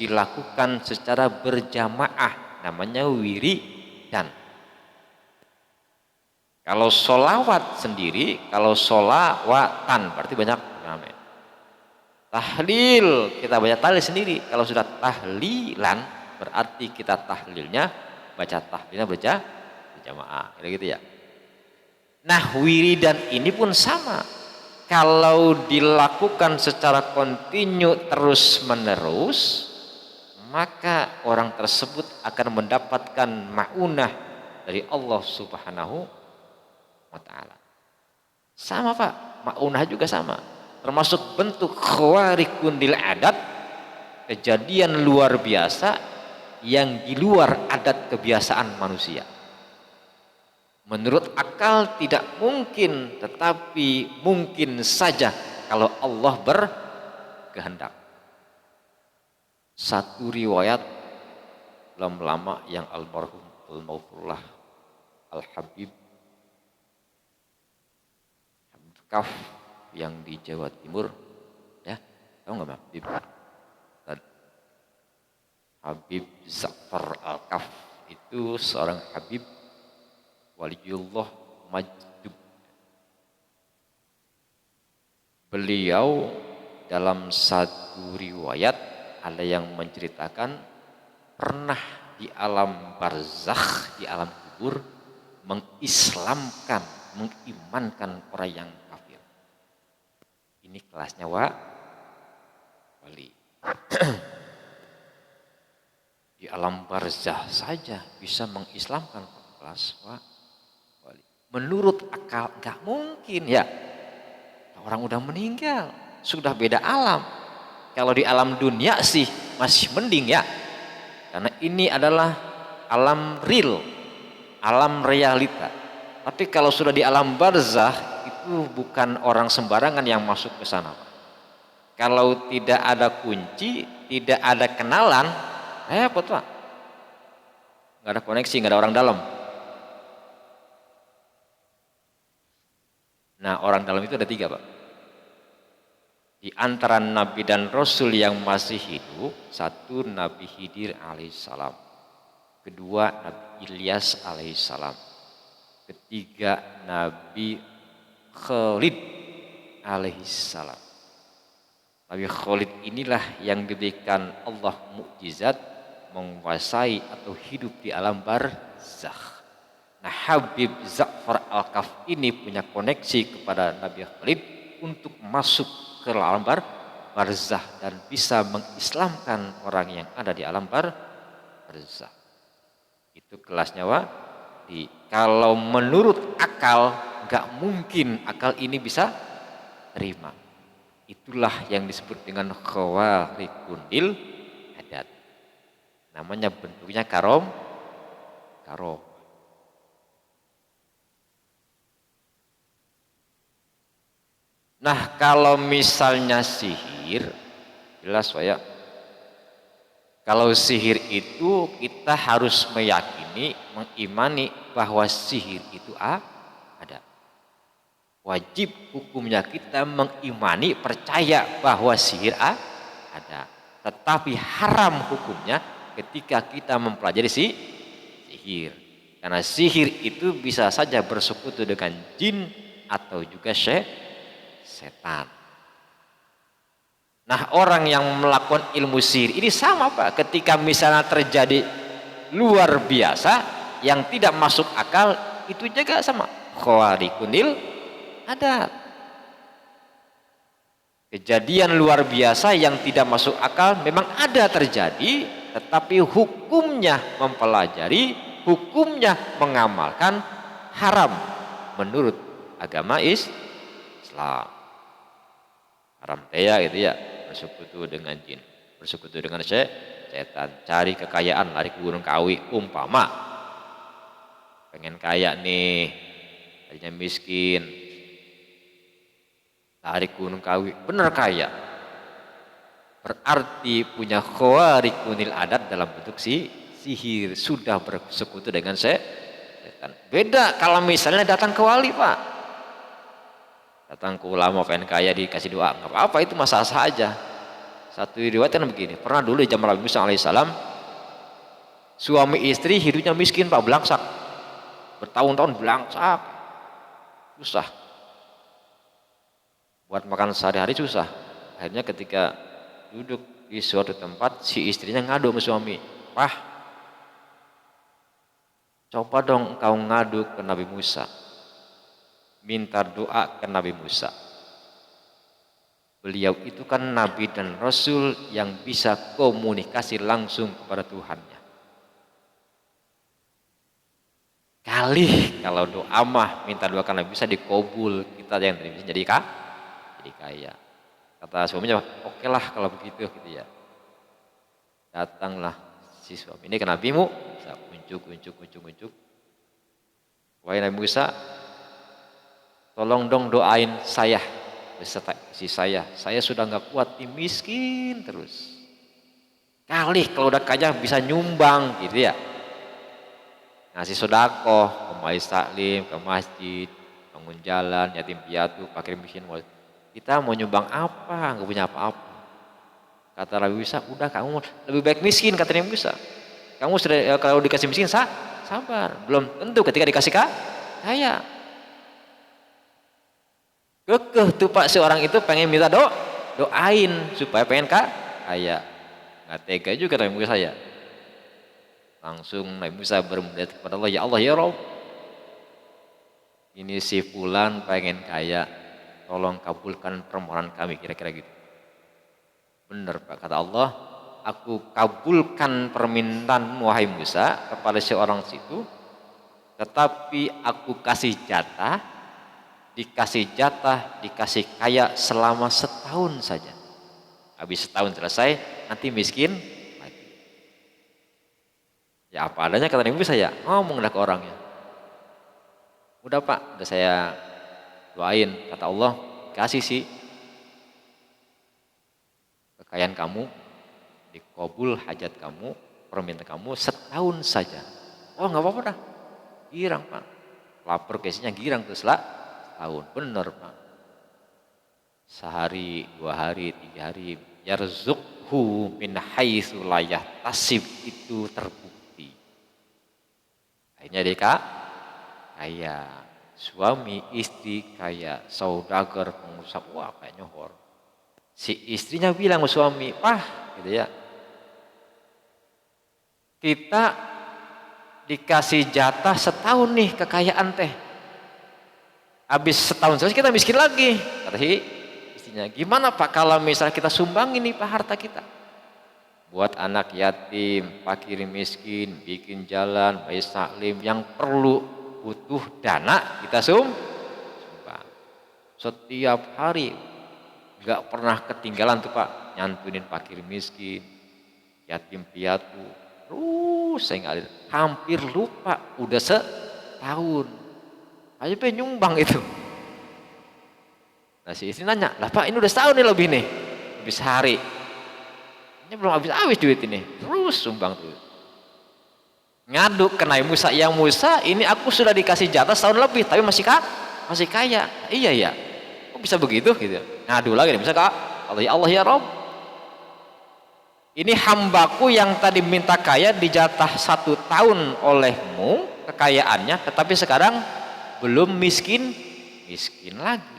dilakukan secara berjamaah, namanya wiridan. Kalau sholawat sendiri, kalau sholawatan berarti banyak namanya. Tahlil, kita banyak tahlil sendiri. Kalau sudah tahlilan berarti kita tahlilnya baca tahlilnya berjamaah, kira gitu ya. Nah, wiridan ini pun sama. Kalau dilakukan secara kontinu terus menerus, maka orang tersebut akan mendapatkan ma'unah dari Allah Subhanahu wa Ta'ala. Sama Pak, ma'unah juga sama. Termasuk bentuk khawarikun lil adat, kejadian luar biasa yang di luar adat kebiasaan manusia. Menurut akal tidak mungkin, tetapi mungkin saja kalau Allah berkehendak. Satu riwayat lama yang almarhum al-maghfurullah al-habib Kaf yang di Jawa Timur, ya, tahu nggak Habib? Habib Za'far Al-Kaf itu seorang Habib Waliullah Majdub. Beliau dalam satu riwayat ada yang menceritakan pernah di alam barzakh, di alam kubur, mengislamkan, mengimankan orang yang kafir. Ini kelasnya wali. Di alam barzah saja bisa mengislamkan kelas wali. Menurut akal nggak mungkin ya. Orang udah meninggal, sudah beda alam. Kalau di alam dunia sih masih mending ya. Karena ini adalah alam real, alam realita. Tapi kalau sudah di alam barzah itu bukan orang sembarangan yang masuk ke sana. Kalau tidak ada kunci, tidak ada kenalan, repot Pak. Nggak ada koneksi, nggak ada orang dalam. Nah, orang dalam itu ada 3 Pak. Di antara Nabi dan Rasul yang masih hidup, 1 Nabi Khidir alaihissalam, 2 Nabi Ilyas alaihissalam, 3 Nabi Khalid alaihissalam. Nabi Khalid inilah yang diberikan Allah mukjizat menguasai atau hidup di alam barzakh. Nah, Habib Za'far Al-Kaf ini punya koneksi kepada Nabi Khalid untuk masuk ke alam barzakh dan bisa mengislamkan orang yang ada di alam barzakh. Itu kelasnya kalau menurut akal nggak mungkin akal ini bisa terima. Itulah yang disebut dengan khawarikun lil adat. Namanya bentuknya karom. Nah, kalau misalnya sihir, jelas ya. Kalau sihir itu kita harus meyakini, mengimani bahwa sihir itu ada. Wajib hukumnya kita mengimani, percaya bahwa sihir ada. Tetapi haram hukumnya ketika kita mempelajari sihir. Karena sihir itu bisa saja bersekutu dengan jin atau juga setan. Nah, orang yang melakukan ilmu sihir ini sama Pak, ketika misalnya terjadi luar biasa yang tidak masuk akal, itu juga sama khawariqunil adat. Kejadian luar biasa yang tidak masuk akal memang ada terjadi, tetapi hukumnya mempelajari, hukumnya mengamalkan haram menurut agama Islam. Haram ya gitu ya, bersekutu dengan jin, bersekutu dengan setan, cari kekayaan, lari ke Gunung Kawi umpama pengen kaya nih, tadinya miskin, lari ke Gunung Kawi bener kaya, berarti punya khawariqunil adat dalam bentuk sihir, sudah bersekutu dengan setan. Beda kalau misalnya datang ke wali Pak, datang ke ulama pengen kaya dikasih doa, nggak apa-apa, itu masalah saja. Satu riwayat kan begini, pernah dulu di zaman Nabi Musa alaihissalam, suami istri hidupnya miskin Pak, belangsak, bertahun-tahun belangsak, susah, buat makan sehari-hari susah. Akhirnya ketika duduk di suatu tempat, si istrinya ngadu sama suami, "Wah, coba dong engkau ngadu ke Nabi Musa, minta doa ke Nabi Musa. Beliau itu kan Nabi dan Rasul yang bisa komunikasi langsung kepada Tuhannya. Kali kalau doa mah minta doa ke Nabi Musa dikabul, kita yang bisa jadi kaya." Kata suaminya, "Oke lah kalau begitu," gitu ya. Datanglah si suami ini ke Nabi Musa, kunjuk. Wahai Nabi Musa, tolong dong doain saya beserta si saya sudah nggak kuat, miskin terus. Kali kalau udah kaya bisa nyumbang gitu ya, ngasih sedekah ke majelis taklim, ke masjid, bangun jalan, yatim piatu, fakir miskin. Kita mau nyumbang apa, nggak punya apa-apa. Kata Nabi Musa, udah kamu lebih baik miskin, kata Nabi Musa. Kamu sudah kalau dikasih miskin sabar, belum tentu ketika dikasih kaya. Kekeh tuh Pak, seorang itu pengen minta doain supaya pengen kaya. Nggak tega juga Nabi Musa ya. Langsung Nabi Musa bermunajat kepada Allah, "Ya Allah ya Rabb, ini si fulan pengen kaya, tolong kabulkan permohonan kami," kira-kira gitu. Benar Pak, kata Allah, "Aku kabulkan permintaan wahai Musa kepada seorang situ, tetapi aku kasih jatah, dikasih kaya selama setahun saja. Habis setahun selesai, nanti miskin lagi." Ya apa adanya kata Nabi Musa ya, ngomong dah ke orangnya. "Udah Pak, udah saya doain," kata Allah, "kasih sih kekayaan kamu, dikabul hajat kamu, permintaan kamu setahun saja." "Oh nggak apa-apa dah." Girang Pak, lapor kesnya girang tuh setahun. Bener Pak, sehari, 2 hari, 3 hari, yarzuqhu min haitsu la yahtasib, itu terbukti. Akhirnya dia kaya, suami istri kaya, saudagar, pengusaha, wah kayak nyohor. Si istrinya bilang ke suami, "Wah," gitu ya, "kita dikasih jatah setahun nih kekayaan teh. Habis setahun selesai kita miskin lagi." Kata si istrinya, "Gimana Pak kalau misalnya kita sumbangin nih Pak harta kita buat anak yatim, fakir miskin, bikin jalan, majelis taklim yang perlu butuh dana, kita sumbang. Setiap hari nggak pernah ketinggalan tuh Pak, nyantunin fakir miskin, yatim piatu, terus saya ngalir, hampir lupa udah setahun aja pengen nyumbang itu." Nah si istri nanya, "Lah Pak, ini udah setahun nih lebih nih, lebih sehari, ini belum habis duit ini," terus sumbang tuh. Ngadu ke Nabi Musa, "Ya Musa, ini aku sudah dikasih jatah setahun lebih tapi masih kaya." "Iya ya, kok bisa begitu?" gitu. Ngadu lagi Nabi Musa, "Allah ya Allah ya Rabb, Ini hambaku yang tadi minta kaya dijatah 1 tahun olehmu kekayaannya, tetapi sekarang belum miskin lagi.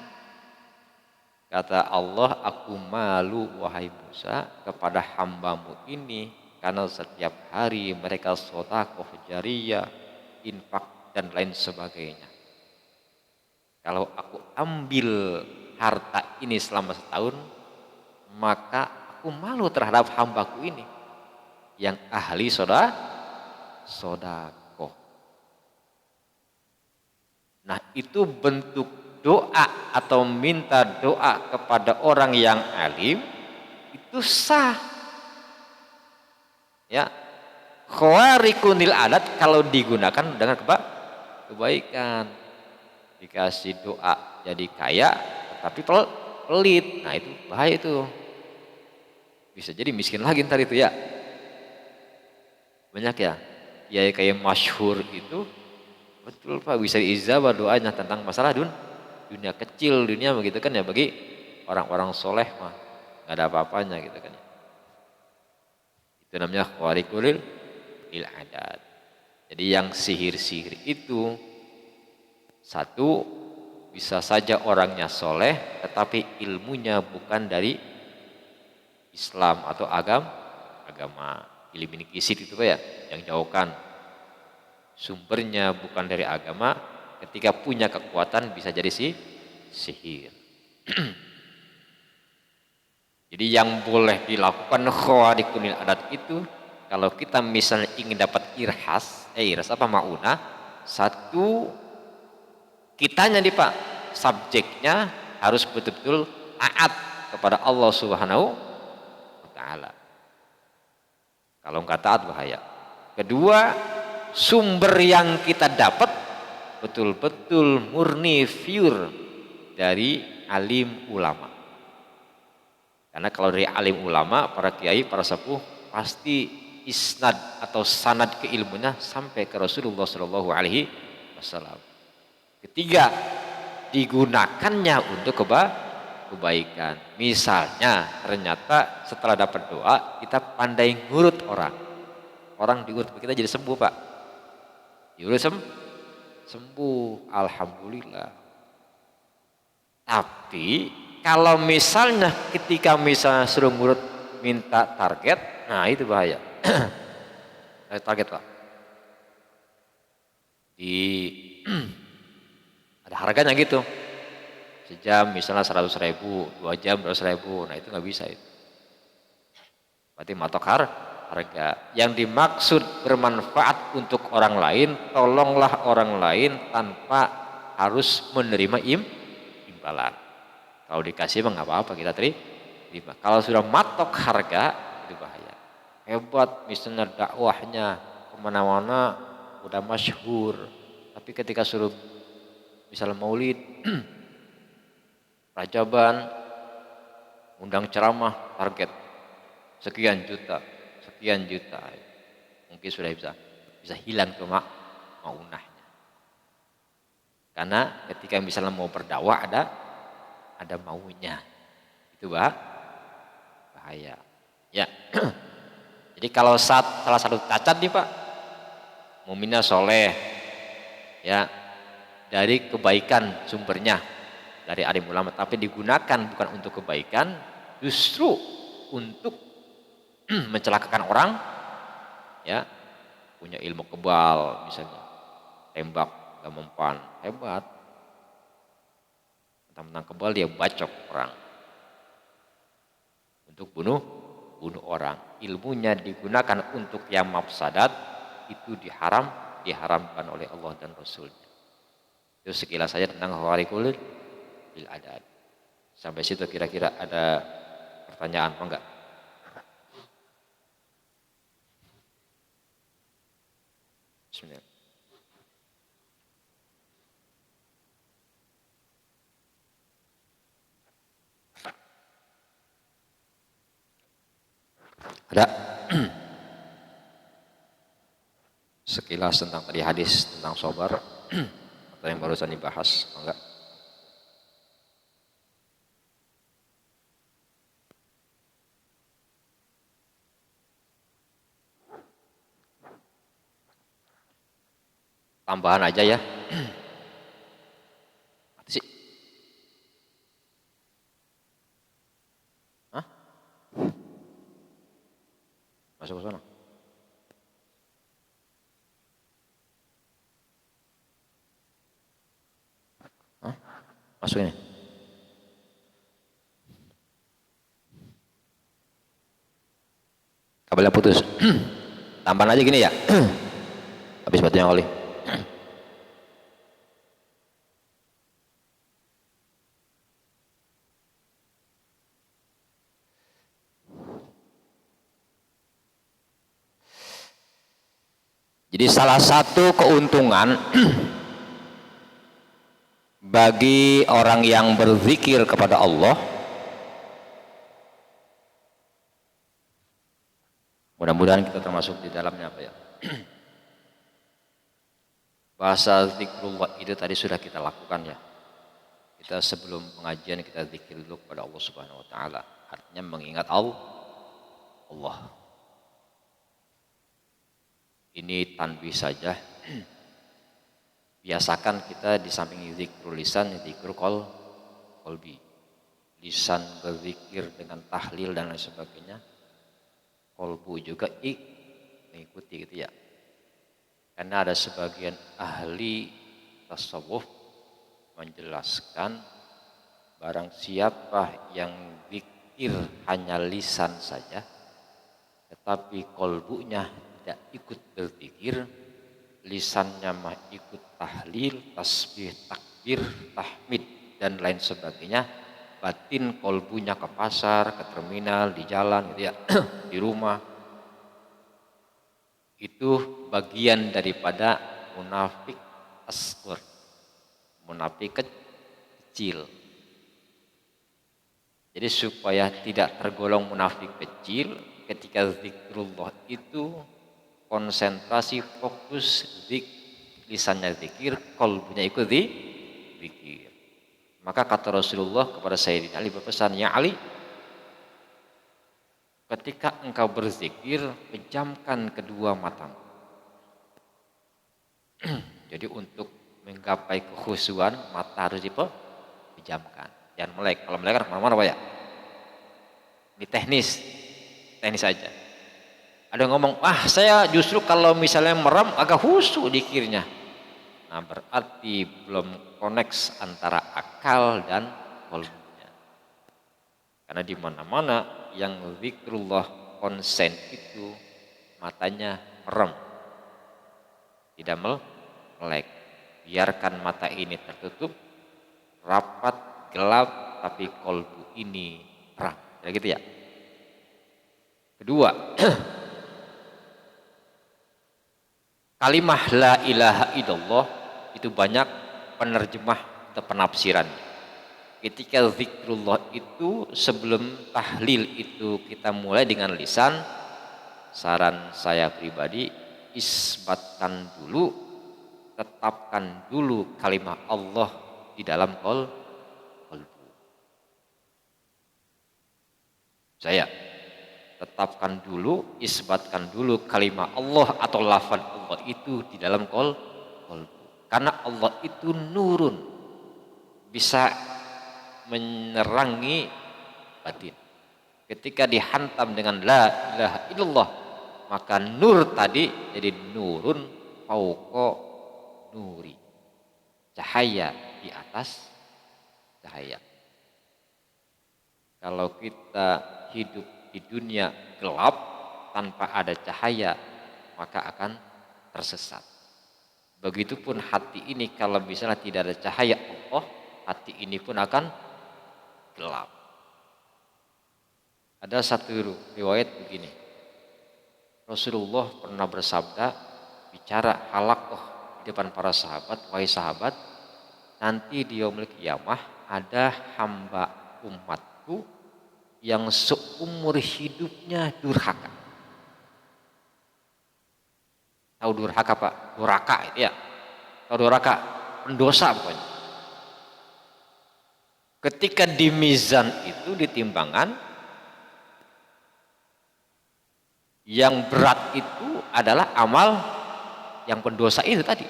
Kata Allah, aku malu wahai Musa kepada hambamu ini, karena setiap hari mereka sedekah jariyah, infak dan lain sebagainya. Kalau aku ambil harta ini selama 1 tahun, maka aku malu terhadap hambaku ini yang ahli sodakoh. Nah, itu bentuk doa atau minta doa kepada orang yang alim, itu sah. Ya, khawarikunil adat kalau digunakan dengan kebaikan. Dikasih doa jadi kaya tetapi pelit, nah itu bahaya itu. Bisa jadi miskin lagi ntar itu ya. Banyak ya, ya kayak masyhur itu, betul Pak, bisa diijabah doanya tentang masalah dunia kecil, dunia begitu kan ya, bagi orang-orang soleh mah nggak ada apa-apanya gitu kan. Itu namanya khawarikulil adat. Jadi yang sihir-sihir itu, satu, bisa saja orangnya soleh tetapi ilmunya bukan dari Islam atau agama ilmu kisit itu ya, yang jauhkan, sumbernya bukan dari agama, ketika punya kekuatan bisa jadi sihir. Jadi yang boleh dilakukan khawarikunil adat itu, kalau kita misalnya ingin dapat irhas apa mauna, satu, kitanya nih Pak, subjeknya harus betul-betul taat kepada Allah Subhanahu wa taala. Kalau nggak taat bahaya. Kedua, sumber yang kita dapat betul-betul murni pure dari alim ulama. Karena kalau dari alim ulama, para kiai, para sepuh, pasti isnad atau sanad keilmunya sampai ke Rasulullah Shallallahu Alaihi Wasallam. Ketiga, digunakannya untuk kebaikan. Misalnya ternyata setelah dapat doa kita pandai ngurut orang diurut kita jadi sembuh Pak, diurut sembuh, alhamdulillah. Tapi kalau misalnya ketika misalnya suruh ngurut minta target, nah itu bahaya. Target Pak, di ada harganya gitu, sejam misalnya 100.000, 2 jam 200.000, nah itu nggak bisa itu. Berarti matok harga. Yang dimaksud bermanfaat untuk orang lain, tolonglah orang lain tanpa harus menerima imbalan. Kalau dikasih mah nggak apa-apa, kita terima. Kalau sudah matok harga, itu bahaya. Hebat misalnya dakwahnya kemana-mana udah masyhur, tapi ketika suruh misalnya maulid, rajaban, undang ceramah, target sekian juta, mungkin sudah bisa hilang tuh maunahnya. Karena ketika misalnya mau berdakwah ada maunya, itu bahaya. Ya, jadi kalau salah satu cacat nih Pak, mukminnya soleh, ya dari kebaikan sumbernya dari alim ulama, tapi digunakan bukan untuk kebaikan, justru untuk mencelakakan orang, ya punya ilmu kebal misalnya, tembak gak mempan, hebat, tentang kebal dia bacok orang untuk bunuh orang, ilmunya digunakan untuk yang mafsadat, itu diharamkan oleh Allah dan Rasulnya. Itu sekilas saja tentang khawarikulil adat. Sampai situ kira-kira ada pertanyaan apa enggak? Bismillah. Ada sekilas tentang tadi hadis tentang sobar atau yang barusan dibahas enggak? tambahan aja ya. Apa sih? Hah? Masuk ke sana. Hah? Masuk ini. Kabelnya putus. Tambahan aja gini ya. Habis batunya oli. Jadi salah satu keuntungan bagi orang yang berzikir kepada Allah, mudah-mudahan kita termasuk di dalamnya apa ya. Bahasa zikrullah itu tadi sudah kita lakukan ya. Kita sebelum pengajian kita zikir dulu kepada Allah Subhanahu wa taala. Artinya mengingat Allah. Ini tanbih saja. Biasakan kita di samping zikrul lisan, zikrul qalbi. Lisan berzikir dengan tahlil dan lain sebagainya. Qalbu juga mengikuti gitu ya. Karena ada sebagian ahli tasawuf menjelaskan barang siapa yang zikir hanya lisan saja tetapi qalbunya tidak ikut berzikir, lisannya mah ikut tahlil, tasbih, takbir, tahmid dan lain sebagainya, batin qalbunya ke pasar, ke terminal, di jalan gitu ya, di rumah, itu bagian daripada munafik asghar, munafik kecil. Jadi supaya tidak tergolong munafik kecil, ketika zikrullah itu konsentrasi fokus lisannya zikir, qalbunya ikut zikir. Maka kata Rasulullah kepada Sayyidina Ali berpesan, ya Ali, ketika engkau berzikir, pejamkan kedua matamu. Jadi untuk menggapai kekhusyuan, mata harus dipejamkan. Jangan melek. Kalau melek kan kemana-mana Pak ya. Ini teknis saja. Ada yang ngomong, saya justru kalau misalnya merem agak khusyuk dikirnya. Nah berarti belum connect antara akal dan qalbunya. Karena di mana-mana yang zikrullah konsen itu matanya merem, tidak melek. Biarkan mata ini tertutup, rapat, gelap, tapi qalbu ini terang. Kayak gitu ya. Kedua, kalimah la ilaha illallah itu banyak penerjemah atau penafsiran. Ketika zikrullah itu sebelum tahlil itu kita mulai dengan lisan, saran saya pribadi isbatkan dulu, tetapkan dulu kalimah Allah di dalam qalbu. Saya tetapkan dulu, isbatkan dulu kalimah Allah atau lafaz Allah itu di dalam qalbu. Karena Allah itu nurun, bisa menerangi batin. Ketika dihantam dengan la ilaha illallah, maka nur tadi jadi nurun fauqa nuri, cahaya di atas cahaya. Kalau kita hidup di dunia gelap tanpa ada cahaya, maka akan tersesat. Begitupun hati ini, kalau misalnya tidak ada cahaya Allah, hati ini pun akan gelap. Ada satu riwayat begini, Rasulullah pernah bersabda, bicara halakoh di depan para sahabat, wahai sahabat, nanti di yaumul qiyamah ada hamba umatku yang seumur hidupnya durhaka. Tahu durhaka Pak? Durhaka itu ya. Tahu durhaka? Pendosa pokoknya. Ketika di mizan itu, di timbangan, yang berat itu adalah amal yang pendosa itu tadi.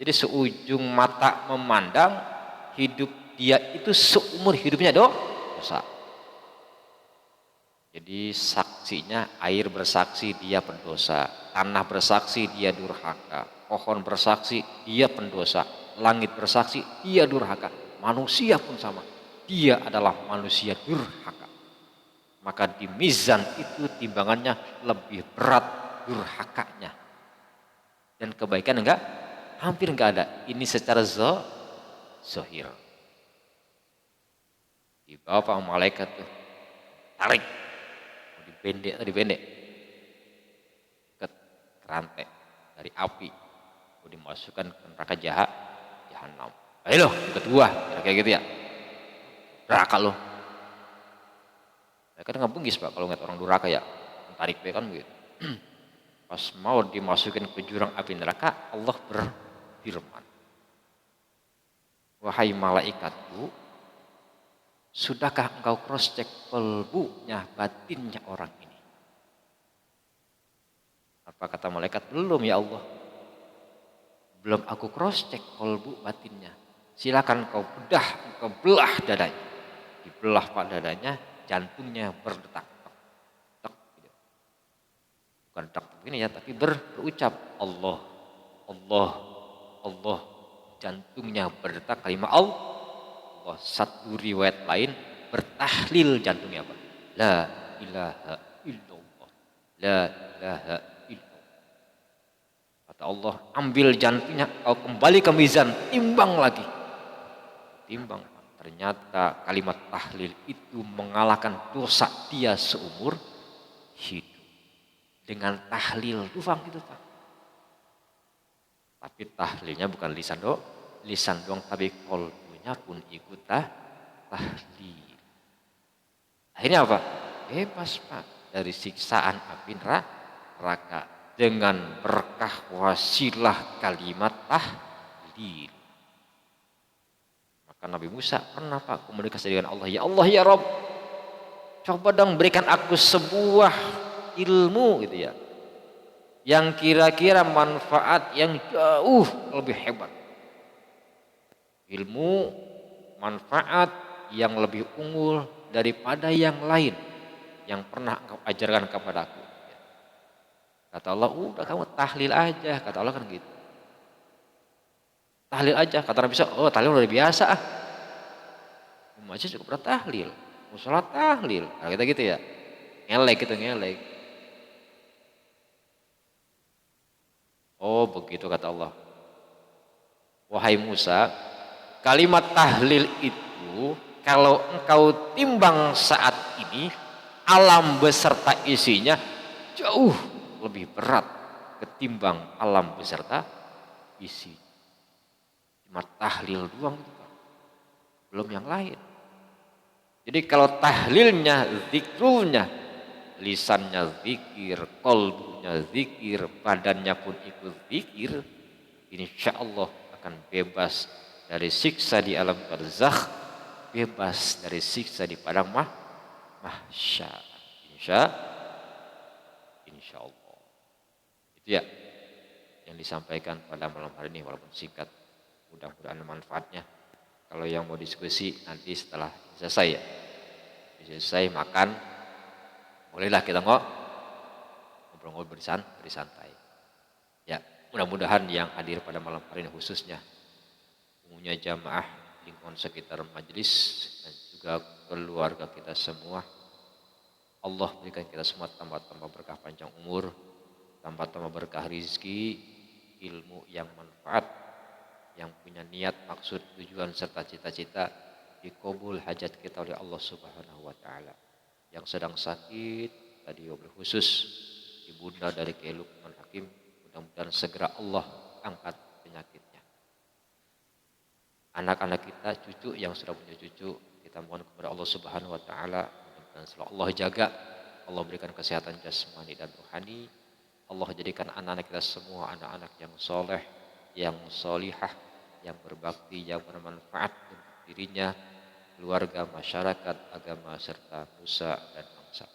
Jadi seujung mata memandang, hidup dia itu seumur hidupnya dosa. Jadi saksinya air bersaksi dia pendosa, tanah bersaksi dia durhaka, pohon bersaksi dia pendosa, langit bersaksi dia durhaka, manusia pun sama, dia adalah manusia durhaka. Maka di mizan itu timbangannya lebih berat durhakanya, dan kebaikan hampir enggak ada. Ini secara zohir. Di bawah malaikat tuh tarik, dipendek ke rantai dari api, dimasukkan ke neraka jahanam. Ayo yang kedua, kayak gitu ya, neraka loh. Mereka nggak bengis Pak kalau ngeliat orang durhaka ya, tarik kan begitu. Pas mau dimasukin ke jurang api neraka, Allah berfirman, wahai malaikatku, sudahkah engkau cross check kalbunya, batinnya orang ini? Apa kata malaikat? Belum ya Allah, belum aku cross check kalbu batinnya. Silakan kau belah dadanya. Dibelah pak dadanya, jantungnya berdetak. Bukan detak begini ya, tapi berucap Allah, Allah, Allah. Jantungnya berdetak kalimat Allah. Satu riwayat lain bertahlil jantungnya apa? La ilaha illallah. La ilaha illallah. Kata Allah, ambil jantungnya, kau kembali ke mizan, timbang lagi. Timbang. Ternyata kalimat tahlil itu mengalahkan dosa dia seumur hidup. Dengan tahlil doang gitu Pak. Tapi tahlilnya bukan lisan doang, tapi kolbunya pun ikut tahlil. Akhirnya apa? Bebas Pak dari siksaan api neraka dengan berkah wasilah kalimat tahlil. Maka Nabi Musa pernah Pak komunikasi dengan Allah, ya Allah ya Rabb, coba dong berikan aku sebuah ilmu gitu ya, yang kira-kira manfaat yang jauh lebih hebat, ilmu manfaat yang lebih unggul daripada yang lain yang pernah engkau ajarkan kepadaku. Kata Allah, udah kamu tahlil aja. Kata Allah kan gitu, tahlil aja. Kata Nabi Musa, oh tahlil udah biasa ah, masih cukup berat tahlil, musola tahlil, nah, kita gitu ya, ngelek. Oh begitu kata Allah. Wahai Musa, kalimat tahlil itu kalau engkau timbang saat ini, alam beserta isinya jauh lebih berat ketimbang alam beserta isi. Cuma tahlil doang itu Pak, belum yang lain. Jadi kalau tahlilnya, zikrulnya, lisannya zikir, kolbunya zikir, badannya pun ikut zikir, insya Allah akan bebas dari siksa di alam barzakh, bebas dari siksa di padang mahsyar. Insya Allah. Itu ya yang disampaikan pada malam hari ini, walaupun singkat, mudah-mudahan manfaatnya. Kalau yang mau diskusi nanti setelah selesai ya, selesai makan, bolehlah kita ngobrol-ngobrol bersantai. Ya, mudah-mudahan yang hadir pada malam hari ini khususnya umumnya jamaah lingkungan sekitar majelis dan juga keluarga kita semua, Allah berikan kita semua tambah-tambah berkah panjang umur, tambah-tambah berkah rizki, ilmu yang manfaat, yang punya niat, maksud, tujuan serta cita-cita dikabul hajat kita oleh Allah Subhanahu wa taala. Yang sedang sakit tadi wabil khusus ibunda dari Kiai Lukman Hakim, mudah-mudahan segera Allah angkat penyakitnya. Anak-anak kita, cucu yang sudah punya cucu, kita mohon kepada Allah Subhanahu wa taala, mudah-mudahan selalu Allah jaga, Allah berikan kesehatan jasmani dan rohani. Allah jadikan anak-anak kita semua anak-anak yang soleh, yang solihah, yang berbakti, yang bermanfaat untuk dirinya, keluarga, masyarakat, agama, serta nusa dan bangsa.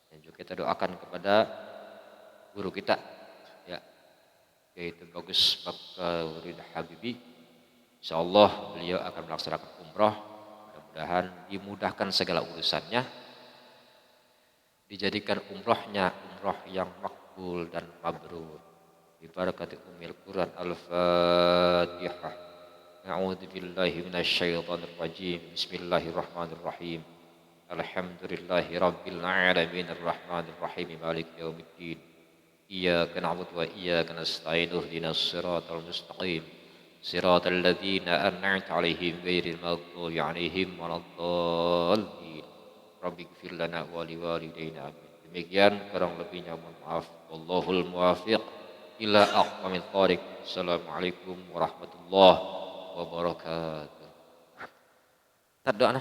Dan juga kita doakan kepada guru kita, ya, yaitu Bagus Bakarudin Habibi. Insyaallah beliau akan melaksanakan umrah. Mudah-mudahan dimudahkan segala urusannya, dijadikan umrahnya umrah yang makbul dan mabrur. Bi barakati Ummil Quran. Al-Fatihah. A'udzu billahi minasyaitonir rajim. Bismillahirrahmanirrahim. Alhamdulillahi rabbil alamin arrahmanir rahim maliki yaumiddin. Iyyaka na'budu wa iyyaka nasta'in ihdinas siratal mustaqim. Siratal ladzina an'amta 'alaihim ghairil maghdubi 'alaihim waladdallin. Rabbighfir lana wa liwalidayna. Demikian, kurang lebihnya mohon maaf. Wallahul muwaffiq ila aqwamit thoriq. Assalamualaikum warahmatullahi wabarakatuh. Terdoa